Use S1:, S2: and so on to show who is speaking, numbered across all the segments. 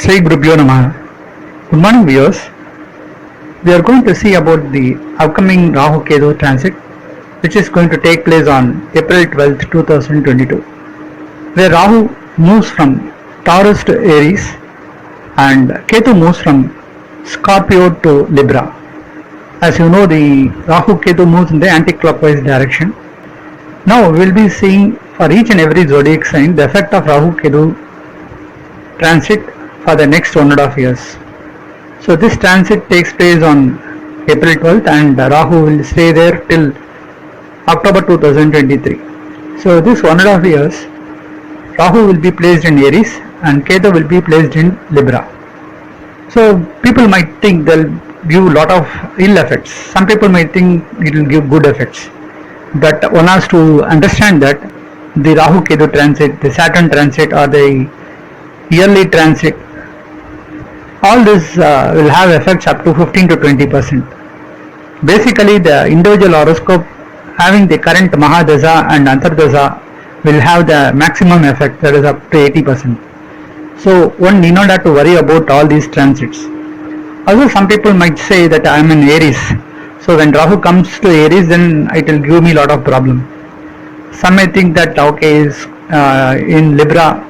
S1: Sri Gurubhyo Namaha. Good morning viewers. We are going to see about the upcoming Rahu Ketu transit, which is going to take place on April 12th, 2022, where Rahu moves from Taurus to Aries and Ketu moves from Scorpio to Libra. As you know, the Rahu Ketu moves in the anti-clockwise direction. Now we will be seeing for each and every zodiac sign the effect of Rahu Ketu transit for the next 1.5 years. So this transit takes place on April 12th and Rahu will stay there till October 2023. So this 1.5 years, Rahu will be placed in Aries and Ketu will be placed in Libra. So people might think they'll give a lot of ill effects. Some people might think it will give good effects. But one has to understand that the Rahu Ketu transit, the Saturn transit or the yearly transit, all this will have effects up to 15 to 20%. Basically, the individual horoscope having the current Mahadasa and Antardasa will have the maximum effect, that is up to 80%. So one need not have to worry about all these transits. Also, some people might say that I am in Aries, so when Rahu comes to Aries, then it will give me a lot of problem. Some may think that okay, is in Libra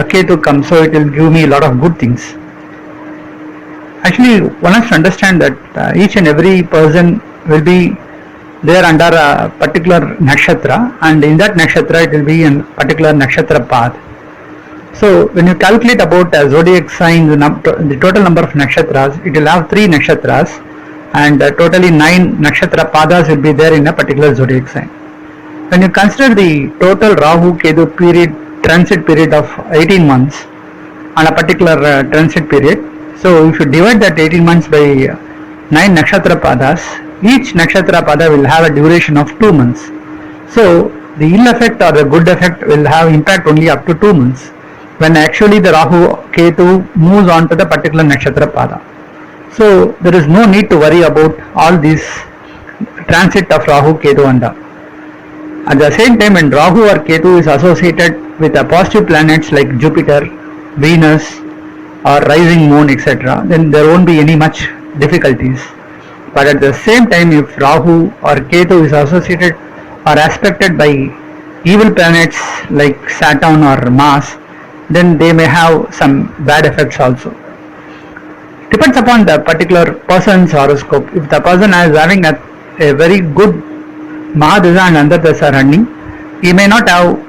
S1: Ketu comes, so it will give me a lot of good things. Actually, one has to understand that each and every person will be there under a particular nakshatra, and in that nakshatra it will be in particular nakshatra path. So when you calculate about a zodiac sign, the total number of nakshatras, it will have 3 nakshatras, and totally 9 nakshatra padas will be there in a particular zodiac sign. When you consider the total Rahu Ketu period, transit period of 18 months on a particular transit period, so if you divide that 18 months by 9 nakshatra padas, each nakshatra pada will have a duration of 2 months. So the ill effect or the good effect will have impact only up to 2 months, when actually the Rahu Ketu moves on to the particular nakshatra pada. So there is no need to worry about all these transit of Rahu Ketu and at the same time, when Rahu or Ketu is associated with the positive planets like Jupiter, Venus or rising moon, etc., then there won't be any much difficulties. But at the same time, if Rahu or Ketu is associated or aspected by evil planets like Saturn or Mars, then they may have some bad effects also. Depends upon the particular person's horoscope. If the person is having a very good Mahadasa and Antardasa running, he may not have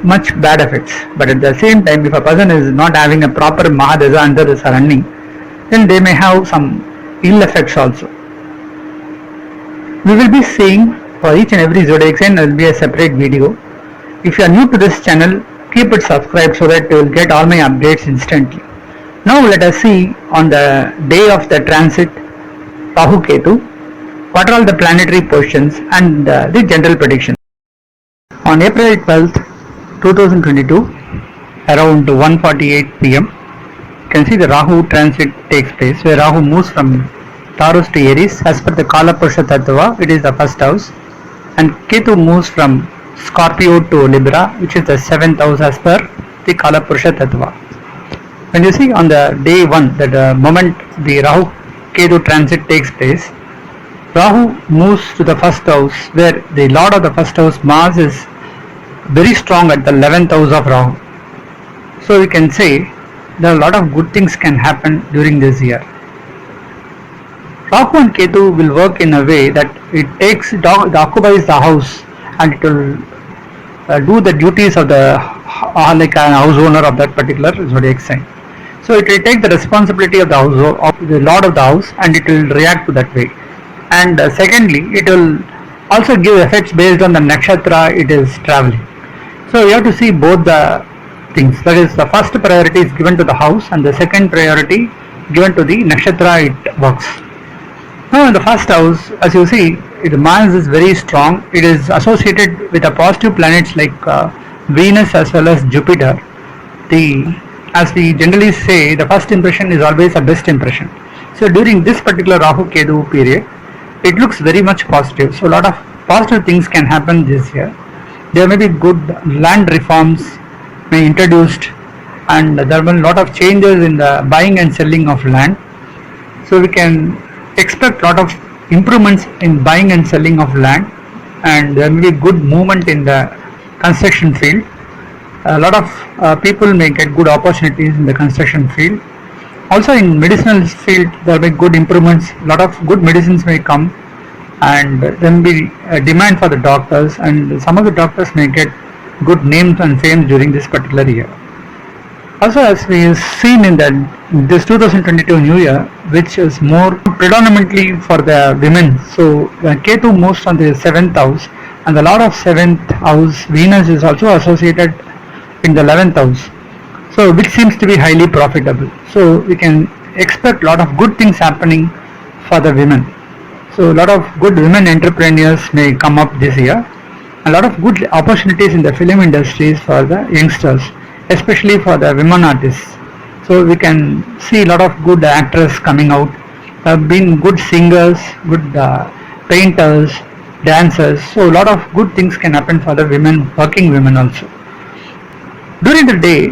S1: much bad effects. But at the same time, if a person is not having a proper Mahadasa and Antardasa running, then they may have some ill effects also. We will be seeing for each and every zodiac sign there will be a separate video. If you are new to this channel, keep it subscribed so that you will get all my updates instantly. Now let us see on the day of the transit Rahu Ketu, what are all the planetary positions and the general predictions. On April 12th, 2022, around 1:48 p.m., you can see the Rahu transit takes place, where Rahu moves from Taurus to Aries. As per the Kalapurusha Tattva, it is the first house, and Ketu moves from Scorpio to Libra, which is the 7th house as per the Kalapurusha Tattva. When you see on the day 1, that the moment the Rahu Ketu transit takes place, Rahu moves to the first house, where the lord of the first house, Mars, is very strong at the 11th house of Rahu. So we can say that a lot of good things can happen during this year. Rahu and Ketu will work in a way that it occupies the house, and it will do the duties of the like a house owner of that particular zodiac sign. So it will take the responsibility of the house, of the lord of the house, and it will react to that way. And secondly, it will also give effects based on the nakshatra it is traveling. So you have to see both the things. That is, the first priority is given to the house, and the second priority given to the nakshatra it works. Now in the first house, as you see, Mars is very strong. It is associated with the positive planets like Venus as well as Jupiter. As we generally say, the first impression is always a best impression. So during this particular Rahu Ketu period, it looks very much positive. So a lot of positive things can happen this year. There may be good land reforms may introduced, and there will be a lot of changes in the buying and selling of land. So we can expect a lot of improvements in buying and selling of land, and there will be good movement in the construction field. A lot of people may get good opportunities in the construction field. Also in medicinal field there will be good improvements. A lot of good medicines may come, and there will be a demand for the doctors, and some of the doctors may get good names and fame during this particular year. Also, as we have seen in this 2022 New Year, which is more predominantly for the women. So Ketu moves on the 7th house, and the Lord of 7th house Venus is also associated in the 11th house, so which seems to be highly profitable. So we can expect a lot of good things happening for the women. So a lot of good women entrepreneurs may come up this year. A lot of good opportunities in the film industries for the youngsters, especially for the women artists. So we can see a lot of good actors coming out, have been good singers, good painters, dancers. So a lot of good things can happen for the women, working women also. During the day,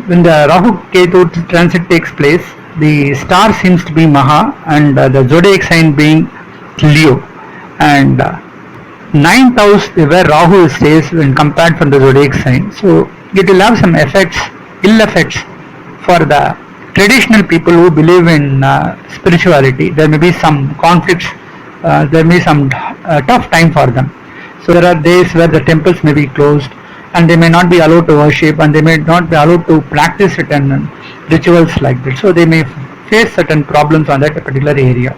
S1: when the Rahu Ketu transit takes place, the star seems to be Maha, and the zodiac sign being Leo, and 9th house where Rahu stays when compared from the zodiac sign. So it will have some effects, ill effects for the traditional people who believe in spirituality. There may be some conflicts, there may be some tough time for them. So there are days where the temples may be closed, and they may not be allowed to worship, and they may not be allowed to practice certain rituals like that. So they may face certain problems on that particular area.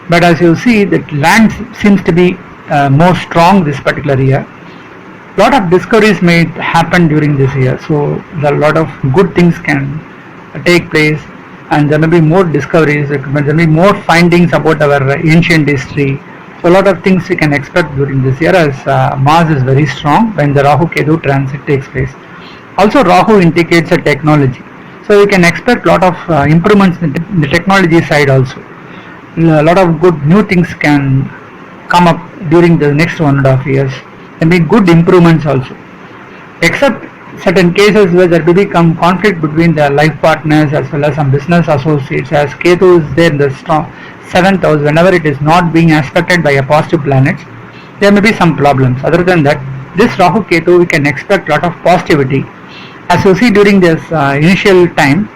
S1: But as you see, that land seems to be more strong this particular year. Lot of discoveries may happen during this year, so a lot of good things can take place, and there may be more discoveries, there may be more findings about our ancient history. So a lot of things we can expect during this year, as Mars is very strong when the Rahu Ketu transit takes place. Also Rahu indicates a technology, so we can expect a lot of improvements in the technology side also. A lot of good new things can come up during the next 1.5 years, and be good improvements also, except certain cases where there will become conflict between the life partners as well as some business associates, as Ketu is there in the strong 7th house. Whenever it is not being aspected by a positive planet, there may be some problems. Other than that, this Rahu Ketu we can expect a lot of positivity. As you see during this initial time,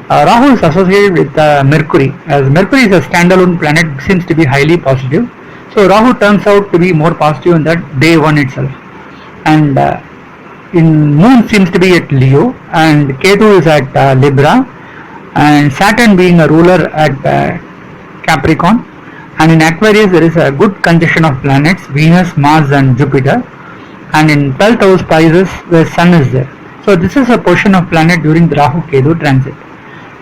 S1: Rahu is associated with Mercury, as Mercury is a standalone planet, seems to be highly positive. So Rahu turns out to be more positive in that day one itself, and in Moon seems to be at Leo, and Ketu is at Libra, and Saturn being a ruler at Capricorn, and in Aquarius there is a good conjunction of planets, Venus, Mars and Jupiter, and in 12th house Pisces where Sun is there. So this is a position of planet during the Rahu Ketu transit.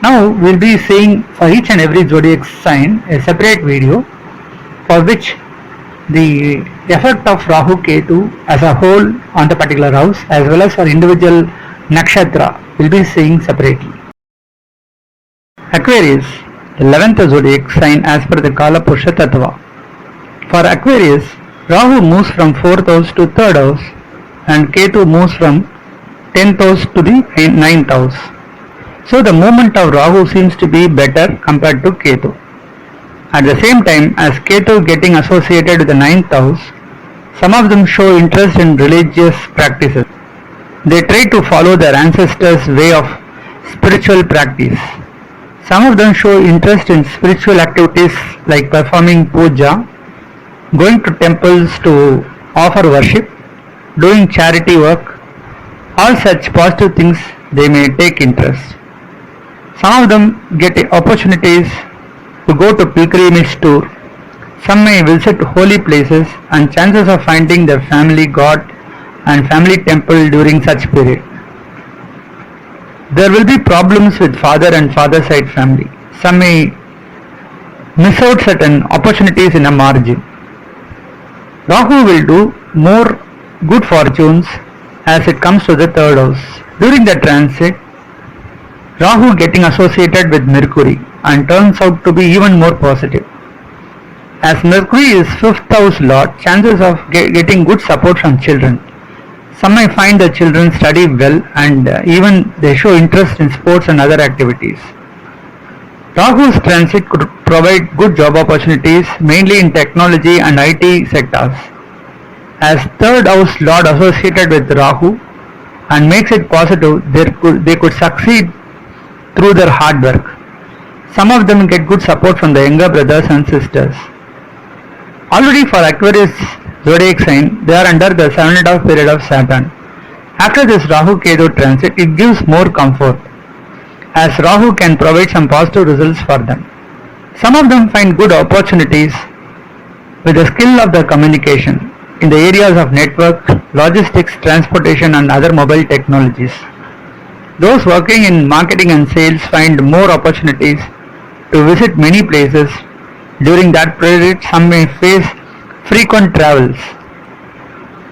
S1: Now we will be seeing for each and every zodiac sign a separate video, for which the effect of Rahu Ketu as a whole on the particular house as well as for individual Nakshatra will be seeing separately. Aquarius, the 11th zodiac sign as per the Kala Purusha Tattva. For Aquarius, Rahu moves from 4th house to 3rd house, and Ketu moves from 10th house to the 9th house. So the movement of Rahu seems to be better compared to Ketu. At the same time, as Ketu getting associated with the 9th house, some of them show interest in religious practices. They try to follow their ancestors' way of spiritual practice. Some of them show interest in spiritual activities like performing puja, going to temples to offer worship, doing charity work. All such positive things they may take interest. Some of them get opportunities to go to pilgrimage tour. Some may visit holy places, and chances of finding their family god and family temple during such period. There will be problems with father and father side family. Some may miss out certain opportunities in a margin. Rahu will do more good fortunes as it comes to the 3rd house. During the transit, Rahu getting associated with Mercury and turns out to be even more positive. As Mercury is 5th house lord, chances of getting good support from children. Some may find the children study well and even they show interest in sports and other activities. Rahu's transit could provide good job opportunities mainly in technology and IT sectors. As third house lord associated with Rahu and makes it positive, they could succeed through their hard work. Some of them get good support from the younger brothers and sisters. Already for Aquarius Zodiac sign, they are under the 7.5 period of Saturn. After this Rahu Ketu transit, it gives more comfort, as Rahu can provide some positive results for them. Some of them find good opportunities with the skill of the communication in the areas of network, logistics, transportation and other mobile technologies. Those working in marketing and sales find more opportunities to visit many places. During that period, some may face frequent travels.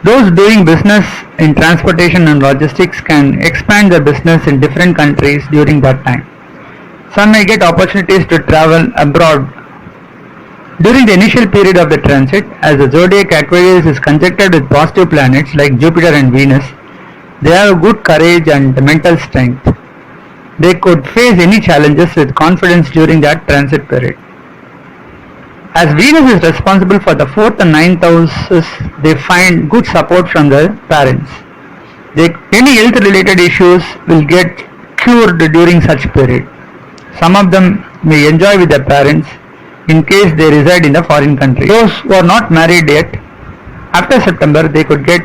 S1: Those doing business in transportation and logistics can expand their business in different countries during that time. Some may get opportunities to travel abroad. During the initial period of the transit, as the zodiac Aquarius is conjuncted with positive planets like Jupiter and Venus, they have good courage and mental strength. They could face any challenges with confidence during that transit period. As Venus is responsible for the 4th and 9th houses, they find good support from their parents. Any health related issues will get cured during such period. Some of them may enjoy with their parents in case they reside in the foreign country. Those who are not married yet, after September they could get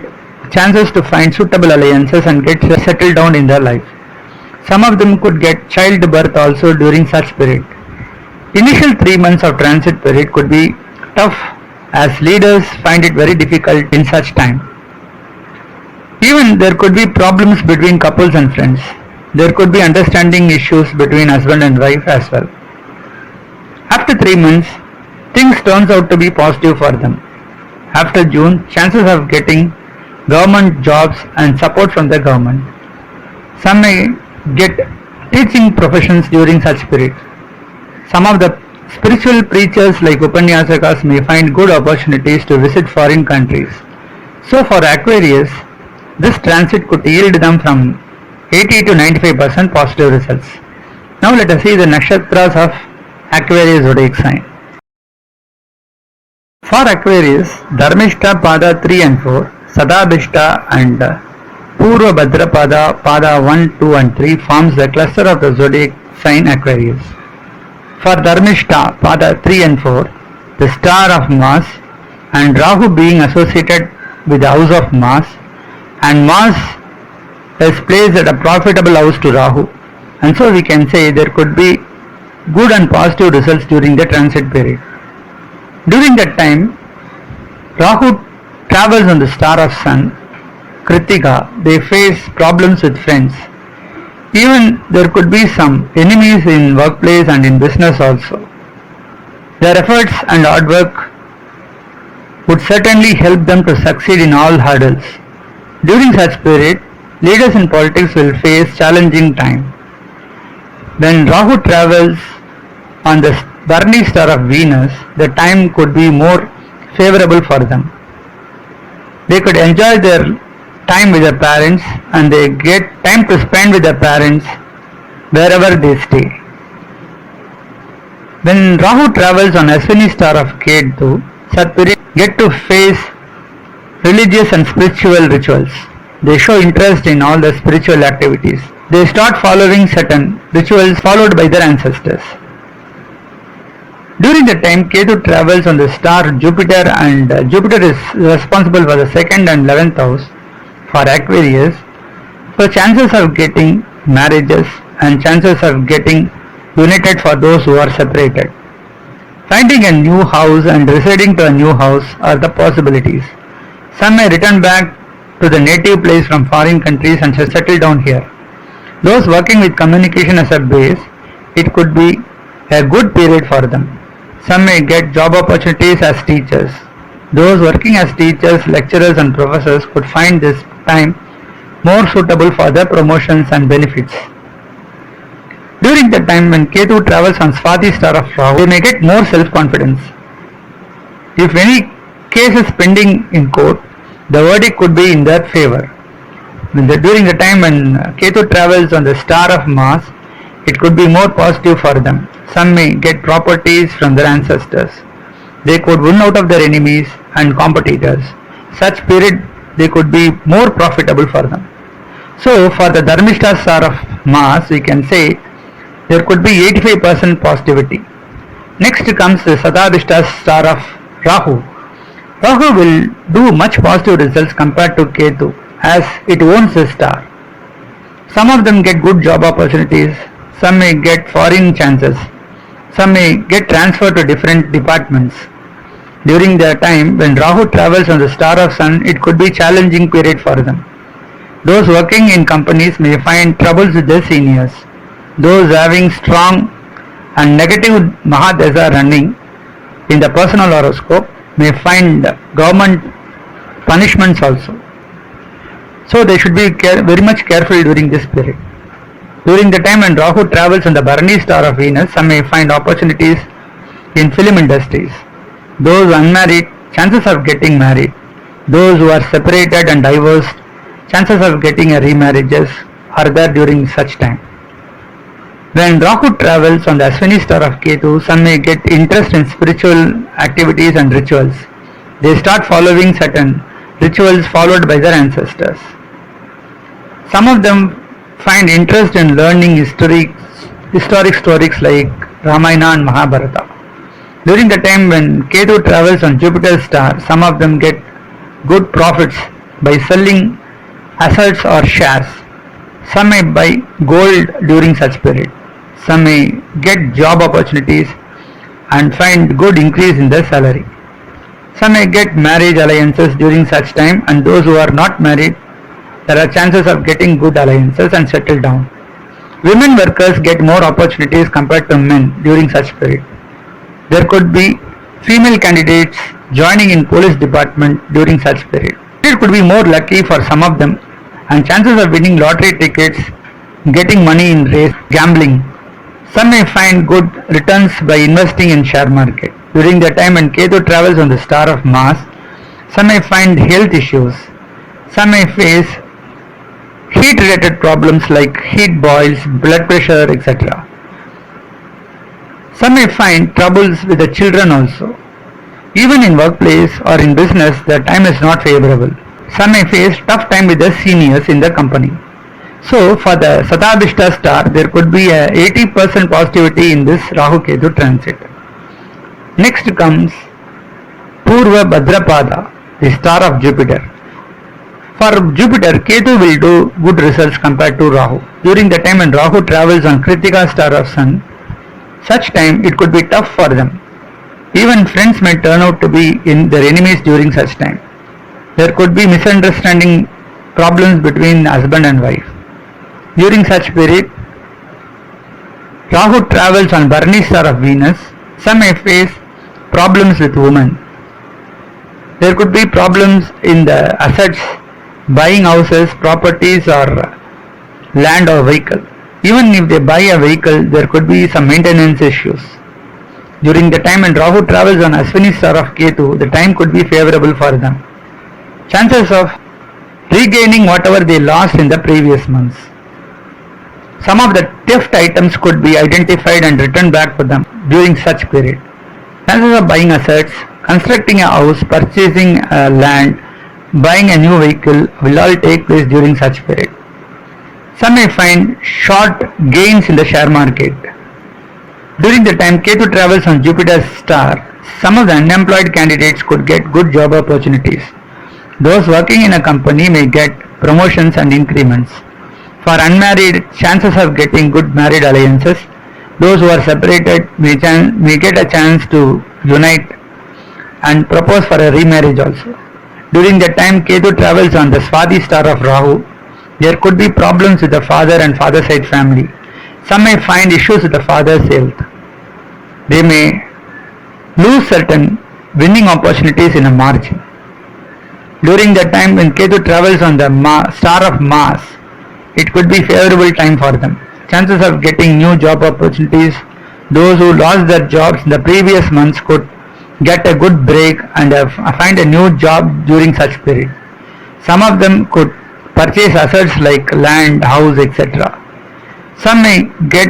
S1: chances to find suitable alliances and get settled down in their life. Some of them could get childbirth also during such period. Initial 3 months of transit period could be tough as leaders find it very difficult in such time. Even there could be problems between couples and friends. There could be understanding issues between husband and wife as well. After 3 months, things turns out to be positive for them. After June, chances of getting government jobs and support from the government. Some may get teaching professions during such period. Some of the spiritual preachers like Upanyasakas may find good opportunities to visit foreign countries. So for Aquarius, this transit could yield them from 80 to 95% positive results. Now let us see the nakshatras of Aquarius zodiac sign. For Aquarius, Dharmishta Pada 3 and 4, Sadabhishta and Purva Bhadra Pada 1, 2 and 3 forms the cluster of the zodiac sign Aquarius. For Dharmishta Pada 3 and 4, the star of Mars and Rahu being associated with the house of Mars, and Mars is placed at a profitable house to Rahu, and so we can say there could be good and positive results during the transit period. During that time, Rahu travels on the star of Sun, Kritika. They face problems with friends. Even there could be some enemies in workplace and in business also. Their efforts and hard work would certainly help them to succeed in all hurdles. During such period, leaders in politics will face challenging time. When Rahu travels on the Bharani star of Venus, the time could be more favorable for them. They could enjoy their time with their parents and they get time to spend with their parents wherever they stay. When Rahu travels on Ashwini star of Ketu, such period get to face religious and spiritual rituals. They show interest in all the spiritual activities. They start following certain rituals followed by their ancestors. During the time Ketu travels on the star Jupiter, and Jupiter is responsible for the 2nd and 11th house for Aquarius, so chances of getting marriages and chances of getting united for those who are separated. Finding a new house and residing to a new house are the possibilities. Some may return back to the native place from foreign countries and settle down here. Those working with communication as a base, it could be a good period for them. Some may get job opportunities as teachers. Those working as teachers, lecturers and professors could find this time more suitable for their promotions and benefits. During the time when Ketu travels on Swati star of Rahu, they may get more self-confidence. If any case is pending in court, the verdict could be in their favor. During the time when Ketu travels on the star of Mars, it could be more positive for them. Some may get properties from their ancestors. They could win out of their enemies and competitors. Such period they could be more profitable for them. So for the Dharmishta star of Mars, we can say there could be 85% positivity. Next comes the Sadadishta star of Rahu. Rahu will do much positive results compared to Ketu as it owns the star. Some of them get good job opportunities, some may get foreign chances, some may get transferred to different departments. During the time when Rahu travels on the star of Sun, it could be challenging period for them. Those working in companies may find troubles with their seniors. Those having strong and negative Mahadasa running in the personal horoscope may find government punishments also. So they should be very much careful during this period. During the time when Rahu travels on the Bharani star of Venus, some may find opportunities in film industries. Those unmarried, chances of getting married. Those who are separated and divorced, chances of getting a remarriages are there during such time. When Rahu travels on the Ashwini star of Ketu, some may get interest in spiritual activities and rituals. They start following certain rituals followed by their ancestors. Some of them find interest in learning historic stories like Ramayana and Mahabharata. During the time when Ketu travels on Jupiter's star, some of them get good profits by selling assets or shares. Some may buy gold during such period. Some may get job opportunities and find good increase in their salary. Some may get marriage alliances during such time, and those who are not married, there are chances of getting good alliances and settle down. Women workers get more opportunities compared to men during such period. There could be female candidates joining in police department during such period. It could be more lucky for some of them, and chances of winning lottery tickets, getting money in race, gambling. Some may find good returns by investing in share market. During the time when Ketu travels on the star of Mars, some may find health issues. Some may face heat related problems like heat boils, blood pressure, etc. Some may find troubles with the children also. Even in workplace or in business, the time is not favorable. Some may face tough time with the seniors in the company. So for the Satabishta star, there could be a 80% positivity in this Rahu Ketu transit. Next comes Purva Bhadrapada, the star of Jupiter. For Jupiter, Ketu will do good results compared to Rahu. During the time when Rahu travels on Kritika star of Sun, such time it could be tough for them. Even friends may turn out to be their enemies during such time. There could be misunderstanding problems between husband and wife. During such period, Rahu travels on Bharani star of Venus. Some may face problems with women. There could be problems in the assets, buying houses, properties or land or vehicle. Even if they buy a vehicle, there could be some maintenance issues. During the time when Rahu travels on Ashwini star of Ketu, the time could be favorable for them. Chances of regaining whatever they lost in the previous months. Some of the theft items could be identified and returned back to them during such period. Chances of buying assets, constructing a house, purchasing a land, buying a new vehicle will all take place during such period. Some may find short gains in the share market. During the time Ketu travels on Jupiter's star, some of the unemployed candidates could get good job opportunities. Those working in a company may get promotions and increments. For unmarried, chances of getting good married alliances. Those who are separated may get a chance to unite and propose for a remarriage also. During the time Ketu travels on the Swati star of Rahu, there could be problems with the father and father side family. Some may find issues with the father's health. They may lose certain winning opportunities in a margin. During the time when Ketu travels on the star of Mars, it could be favorable time for them. Chances of getting new job opportunities. Those who lost their jobs in the previous months could get a good break and find a new job during such period. Some of them could purchase assets like land, house, etc. Some may get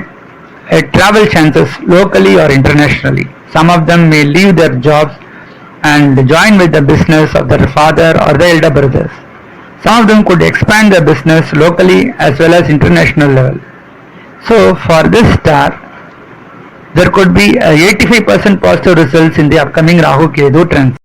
S1: travel chances locally or internationally. Some of them may leave their jobs and join with the business of their father or the elder brothers. Some of them could expand their business locally as well as international level. So for this star, there could be 85% positive results in the upcoming Rahu Ketu transit.